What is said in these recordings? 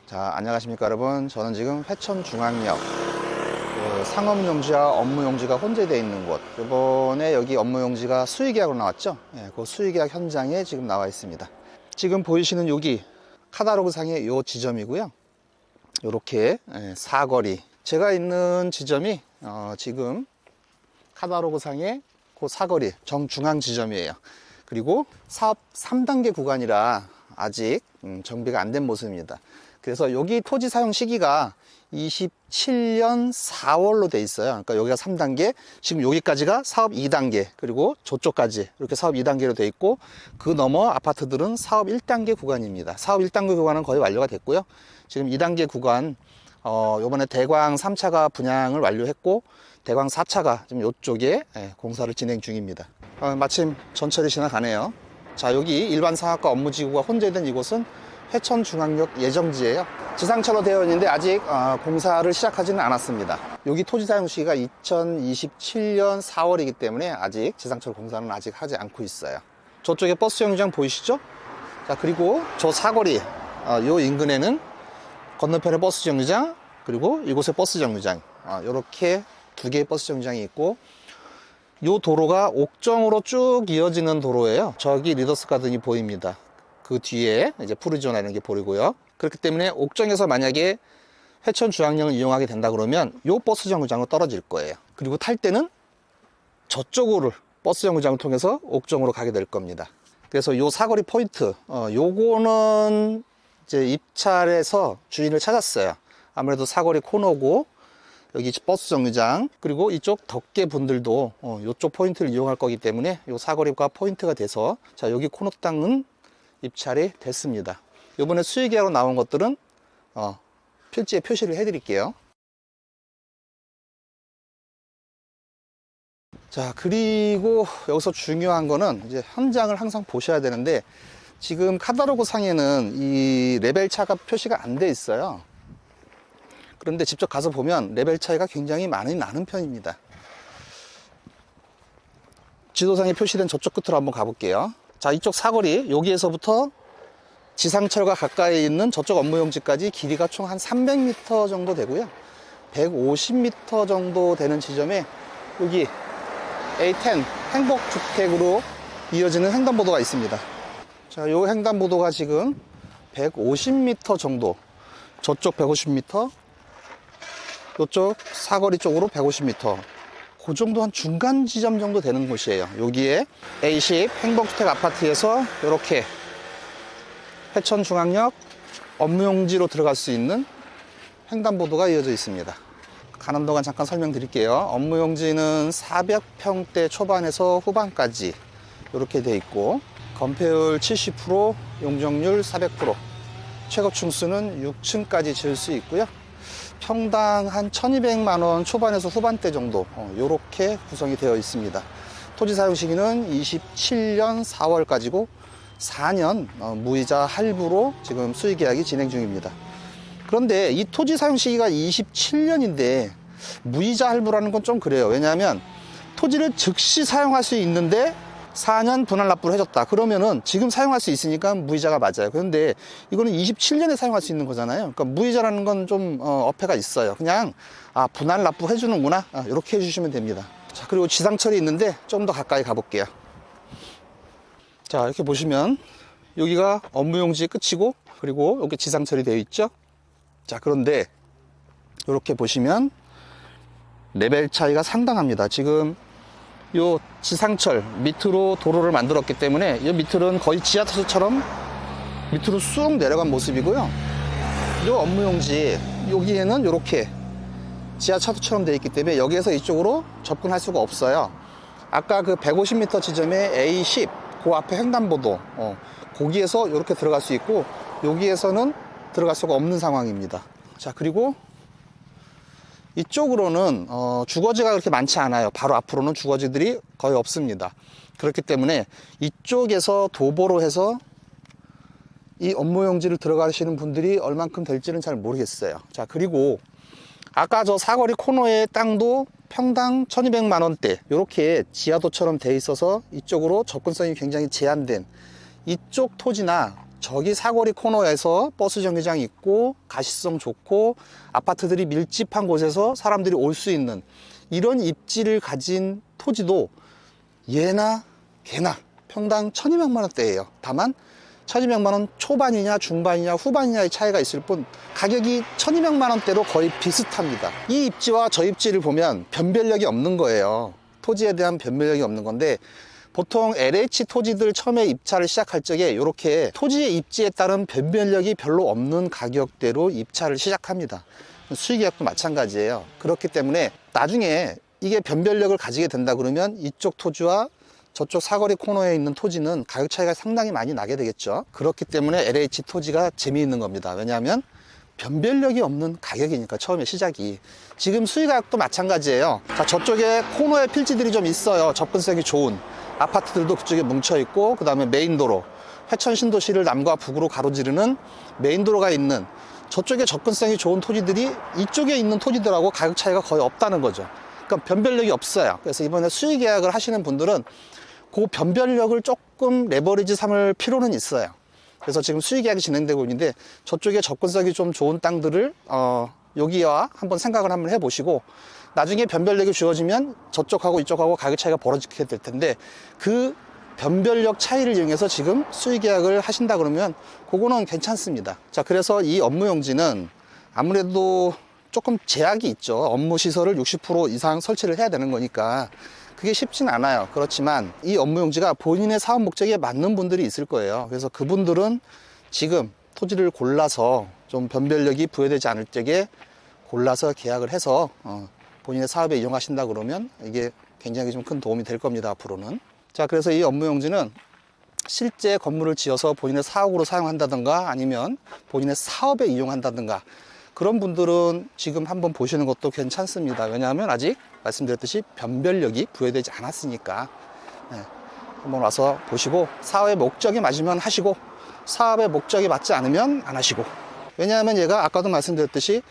자, 안녕하십니까 여러분. 저는 지금 회천중앙역 상업용지와 업무용지가 혼재되어 있는 곳, 이번에 여기 업무용지가 수의계약으로 나왔죠. 그 수의계약 현장에 지금 나와 있습니다. 지금 보이시는 여기 카다로그 상의 이 지점이고요. 이렇게 사거리, 제가 있는 지점이 지금 카다로그 상의 그 사거리 정중앙 지점이에요. 그리고 사업 3단계 구간이라 아직 정비가 안 된 모습입니다. 그래서 여기 토지 사용 시기가 27년 4월로 돼 있어요. 그러니까 여기가 3단계, 지금 여기까지가 사업 2단계, 그리고 저쪽까지 이렇게 사업 2단계로 돼 있고, 그 너머 아파트들은 사업 1단계 구간입니다. 사업 1단계 구간은 거의 완료가 됐고요. 지금 2단계 구간, 요번에 대광 3차가 분양을 완료했고, 대광 4차가 지금 이쪽에 공사를 진행 중입니다. 마침 전철이 지나가네요. 자, 여기 일반 상업과 업무지구가 혼재된 이곳은 회천중앙역 예정지예요. 지상철로 되어 있는데 아직 공사를 시작하지는 않았습니다. 여기 토지 사용 시기가 2027년 4월이기 때문에 아직 지상철 공사는 아직 하지 않고 있어요. 저쪽에 버스 정류장 보이시죠? 자, 그리고 저 사거리 요 인근에는 건너편에 버스 정류장, 그리고 이곳에 버스 정류장, 이렇게 두 개의 버스 정류장이 있고, 요 도로가 옥정으로 쭉 이어지는 도로예요. 저기 리더스 가든이 보입니다. 그 뒤에 이제 푸르지오나 이런 게 보이고요. 그렇기 때문에 옥정에서 만약에 회천중앙역을 이용하게 된다 그러면 요 버스 정류장으로 떨어질 거예요. 그리고 탈 때는 저쪽으로 버스 정류장을 통해서 옥정으로 가게 될 겁니다. 그래서 요 사거리 포인트, 요거는 이제 입찰에서 주인을 찾았어요. 아무래도 사거리 코너고, 여기 버스 정류장, 그리고 이쪽 덕계 분들도 이쪽 포인트를 이용할 거기 때문에 요 사거리가 포인트가 돼서, 자, 여기 코너 땅은 입찰이 됐습니다. 이번에 수의계약으로 나온 것들은 필지에 표시를 해 드릴게요. 자, 그리고 여기서 중요한 거는 이제 현장을 항상 보셔야 되는데, 지금 카다로그 상에는 이 레벨 차가 표시가 안 돼 있어요. 그런데 직접 가서 보면 레벨 차이가 굉장히 많이 나는 편입니다. 지도상에 표시된 저쪽 끝으로 한번 가볼게요. 자, 이쪽 사거리, 여기에서부터 지상철과 가까이 있는 저쪽 업무용지까지 길이가 총 한 300m 정도 되고요. 150m 정도 되는 지점에 여기 A10 행복주택으로 이어지는 횡단보도가 있습니다. 자, 이 횡단보도가 지금 150m 정도, 저쪽 150m, 이쪽 사거리 쪽으로 150m, 그 정도 한 중간 지점 정도 되는 곳이에요. 여기에 A10 행복주택 아파트에서 이렇게 회천중앙역 업무용지로 들어갈 수 있는 횡단보도가 이어져 있습니다. 가는 동안 잠깐 설명드릴게요. 업무용지는 400평대 초반에서 후반까지 이렇게 돼 있고, 건폐율 70%, 용적률 400%, 최고층수는 6층까지 지을 수 있고요. 평당 한 1200만 원 초반에서 후반대 정도, 이렇게 구성이 되어 있습니다. 토지 사용 시기는 27년 4월까지고 4년 무이자 할부로 지금 수의계약이 진행 중입니다. 그런데 이 토지 사용 시기가 27년인데 무이자 할부라는 건 좀 그래요. 왜냐하면 토지를 즉시 사용할 수 있는데 4년 분할 납부를 해줬다 그러면은 지금 사용할 수 있으니까 무이자가 맞아요. 그런데 이거는 27년에 사용할 수 있는 거잖아요. 그러니까 무이자라는 건 좀 어폐가 있어요. 그냥 분할 납부 해주는구나, 이렇게 해주시면 됩니다. 자, 그리고 지상철이 있는데 좀 더 가까이 가볼게요. 자, 이렇게 보시면 여기가 업무용지 끝이고, 그리고 여기 지상철이 되어 있죠. 자, 그런데 이렇게 보시면 레벨 차이가 상당합니다. 지금 요 지상철 밑으로 도로를 만들었기 때문에 이 밑으로는 거의 지하철처럼 밑으로 쑥 내려간 모습이고요. 요 업무용지 여기에는 이렇게 지하철처럼 되어 있기 때문에 여기에서 이쪽으로 접근할 수가 없어요. 아까 그 150m 지점에 A10 그 앞에 횡단보도, 거기에서 이렇게 들어갈 수 있고, 여기에서는 들어갈 수가 없는 상황입니다. 자, 그리고 이쪽으로는 주거지가 그렇게 많지 않아요. 바로 앞으로는 주거지들이 거의 없습니다. 그렇기 때문에 이쪽에서 도보로 해서 이 업무용지를 들어가시는 분들이 얼만큼 될지는 잘 모르겠어요. 자, 그리고 아까 저 사거리 코너의 땅도 평당 1200만 원대 이렇게 지하도처럼 돼 있어서 이쪽으로 접근성이 굉장히 제한된 이쪽 토지나 저기 사거리 코너에서 버스 정류장이 있고 가시성 좋고 아파트들이 밀집한 곳에서 사람들이 올 수 있는 이런 입지를 가진 토지도 얘나 걔나 평당 1200만 원대예요. 다만 1200만 원 초반이냐 중반이냐 후반이냐의 차이가 있을 뿐 가격이 1200만 원대로 거의 비슷합니다. 이 입지와 저 입지를 보면 변별력이 없는 거예요. 토지에 대한 변별력이 없는 건데 보통 LH 토지들 처음에 입찰을 시작할 적에 이렇게 토지의 입지에 따른 변별력이 별로 없는 가격대로 입찰을 시작합니다. 수익계약도 마찬가지예요. 그렇기 때문에 나중에 이게 변별력을 가지게 된다 그러면 이쪽 토지와 저쪽 사거리 코너에 있는 토지는 가격 차이가 상당히 많이 나게 되겠죠. 그렇기 때문에 LH 토지가 재미있는 겁니다. 왜냐하면 변별력이 없는 가격이니까 처음에 시작이. 지금 수익가격도 마찬가지예요. 자, 저쪽에 코너에 필지들이 좀 있어요. 접근성이 좋은 아파트들도 그쪽에 뭉쳐있고, 그 다음에 메인도로 회천 신도시를 남과 북으로 가로지르는 메인도로가 있는 저쪽에 접근성이 좋은 토지들이 이쪽에 있는 토지들하고 가격 차이가 거의 없다는 거죠. 그러니까 변별력이 없어요. 그래서 이번에 수익 계약을 하시는 분들은 그 변별력을 조금 레버리지 삼을 필요는 있어요. 그래서 지금 수익 계약이 진행되고 있는데 저쪽에 접근성이 좀 좋은 땅들을 여기와 한번 생각을 한번 해보시고 나중에 변별력이 주어지면 저쪽하고 이쪽하고 가격 차이가 벌어지게 될 텐데 그 변별력 차이를 이용해서 지금 수익 계약을 하신다 그러면 그거는 괜찮습니다. 자, 그래서 이 업무용지는 아무래도 조금 제약이 있죠. 업무 시설을 60% 이상 설치를 해야 되는 거니까 그게 쉽진 않아요. 그렇지만 이 업무용지가 본인의 사업 목적에 맞는 분들이 있을 거예요. 그래서 그분들은 지금 토지를 골라서 좀 변별력이 부여되지 않을 적에 골라서 계약을 해서 본인의 사업에 이용하신다 그러면 이게 굉장히 좀 큰 도움이 될 겁니다. 앞으로는. 자, 그래서 이 업무용지는 실제 건물을 지어서 본인의 사업으로 사용한다든가 아니면 본인의 사업에 이용한다든가 그런 분들은 지금 한번 보시는 것도 괜찮습니다. 왜냐하면 아직 말씀드렸듯이 변별력이 부여되지 않았으니까 한번 와서 보시고 사업의 목적이 맞으면 하시고 사업의 목적이 맞지 않으면 안 하시고. 왜냐하면 얘가 아까도 말씀드렸듯이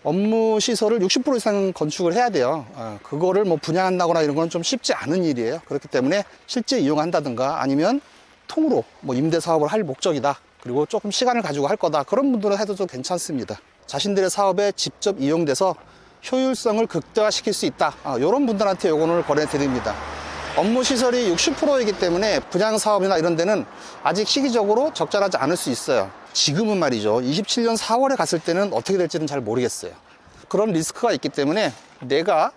업무 시설을 60% 이상 건축을 해야 돼요. 그거를 뭐 분양한다거나 이런 건 좀 쉽지 않은 일이에요. 그렇기 때문에 실제 이용한다든가 아니면 통으로 뭐 임대 사업을 할 목적이다. 그리고 조금 시간을 가지고 할 거다. 그런 분들은 해도 좀 괜찮습니다. 자신들의 사업에 직접 이용돼서 효율성을 극대화시킬 수 있다. 이런 분들한테 요거를 권해드립니다. 업무 시설이 60%이기 때문에 분양 사업이나 이런 데는 아직 시기적으로 적절하지 않을 수 있어요. 지금은 말이죠. 27년 4월에 갔을 때는 어떻게 될지는 잘 모르겠어요. 그런 리스크가 있기 때문에 내가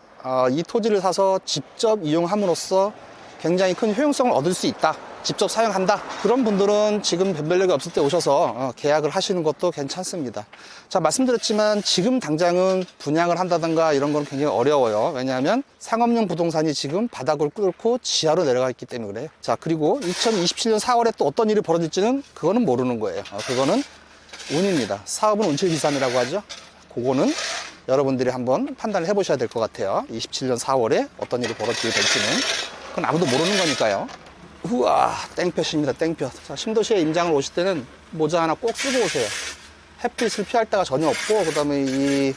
이 토지를 사서 직접 이용함으로써 굉장히 큰 효용성을 얻을 수 있다. 직접 사용한다. 그런 분들은 지금 변별력이 없을 때 오셔서 계약을 하시는 것도 괜찮습니다. 자, 말씀드렸지만 지금 당장은 분양을 한다든가 이런 건 굉장히 어려워요. 왜냐하면 상업용 부동산이 지금 바닥을 뚫고 지하로 내려가 있기 때문에 그래요. 자, 그리고 2027년 4월에 또 어떤 일이 벌어질지는 그거는 모르는 거예요. 그거는 운입니다. 사업은 운칠기삼이라고 하죠. 그거는 여러분들이 한번 판단을 해보셔야 될 것 같아요. 27년 4월에 어떤 일이 벌어지게 될지는 그건 아무도 모르는 거니까요. 우와, 땡볕입니다. 땡볕. 자, 신도시에 임장을 오실 때는 모자 하나 꼭 쓰고 오세요. 햇빛을 피할 데가 전혀 없고 그 다음에 이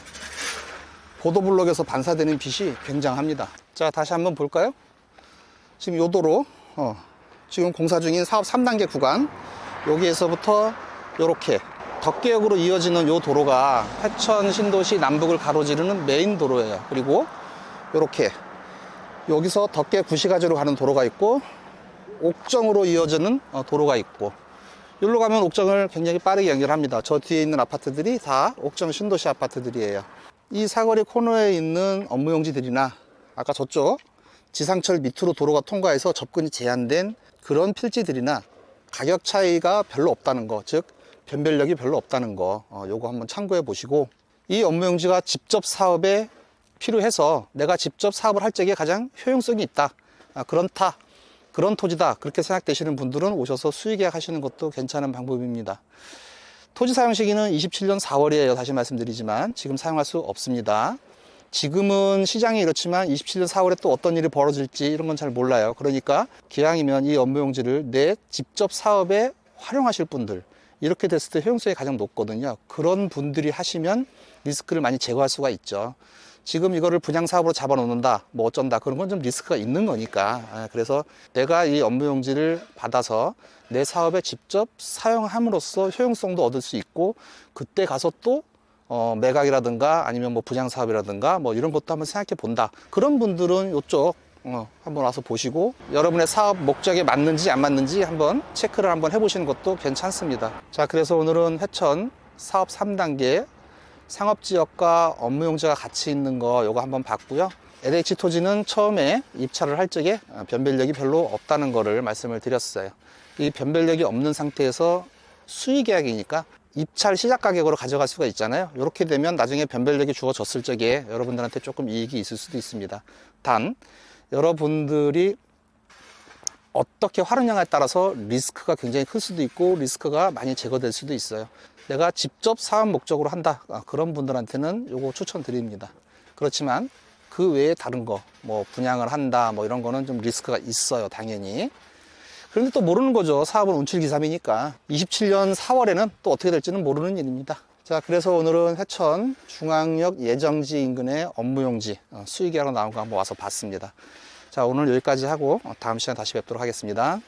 보도블록에서 반사되는 빛이 굉장합니다. 자, 다시 한번 볼까요? 지금 요 도로 지금 공사 중인 사업 3단계 구간 여기에서부터 요렇게 덕계역으로 이어지는 요 도로가 회천 신도시 남북을 가로지르는 메인 도로예요. 그리고 요렇게 여기서 덕계 구시가지로 가는 도로가 있고 옥정으로 이어지는 도로가 있고 여기로 가면 옥정을 굉장히 빠르게 연결합니다. 저 뒤에 있는 아파트들이 다 옥정 신도시 아파트들이에요. 이 사거리 코너에 있는 업무용지들이나 아까 저쪽 지상철 밑으로 도로가 통과해서 접근이 제한된 그런 필지들이나 가격 차이가 별로 없다는 거, 즉 변별력이 별로 없다는 거, 요거 한번 참고해 보시고 이 업무용지가 직접 사업에 필요해서 내가 직접 사업을 할 적에 가장 효용성이 있다. 그런 토지다. 그렇게 생각되시는 분들은 오셔서 수익계약 하시는 것도 괜찮은 방법입니다. 토지 사용 시기는 27년 4월이에요. 다시 말씀드리지만 지금 사용할 수 없습니다. 지금은 시장이 이렇지만 27년 4월에 또 어떤 일이 벌어질지 이런 건 잘 몰라요. 그러니까 기왕이면 이 업무용지를 내 직접 사업에 활용하실 분들 이렇게 됐을 때 효용성이 가장 높거든요. 그런 분들이 하시면 리스크를 많이 제거할 수가 있죠. 지금 이거를 분양 사업으로 잡아놓는다, 뭐 어쩐다, 그런 건 좀 리스크가 있는 거니까. 그래서 내가 이 업무용지를 받아서 내 사업에 직접 사용함으로써 효용성도 얻을 수 있고, 그때 가서 또 매각이라든가 아니면 뭐 분양 사업이라든가 뭐 이런 것도 한번 생각해 본다. 그런 분들은 이쪽 한번 와서 보시고 여러분의 사업 목적에 맞는지 안 맞는지 한번 체크를 한번 해보시는 것도 괜찮습니다. 자, 그래서 오늘은 회천 사업 3단계 상업지역과 업무용지가 같이 있는 거 요거 한번 봤고요. LH 토지는 처음에 입찰을 할 적에 변별력이 별로 없다는 거를 말씀을 드렸어요. 이 변별력이 없는 상태에서 수의계약이니까 입찰 시작 가격으로 가져갈 수가 있잖아요. 이렇게 되면 나중에 변별력이 주어졌을 적에 여러분들한테 조금 이익이 있을 수도 있습니다. 단 여러분들이 어떻게 활용량에 따라서 리스크가 굉장히 클 수도 있고 리스크가 많이 제거될 수도 있어요. 내가 직접 사업 목적으로 한다, 그런 분들한테는 요거 추천드립니다. 그렇지만 그 외에 다른 거, 뭐 분양을 한다, 뭐 이런 거는 좀 리스크가 있어요, 당연히. 그런데 또 모르는 거죠. 사업은 운칠기삼이니까 27년 4월에는 또 어떻게 될지는 모르는 일입니다. 자, 그래서 오늘은 회천 중앙역 예정지 인근의 업무용지 수의계약으로 나온 거 한번 와서 봤습니다. 자, 오늘 여기까지 하고 다음 시간에 다시 뵙도록 하겠습니다.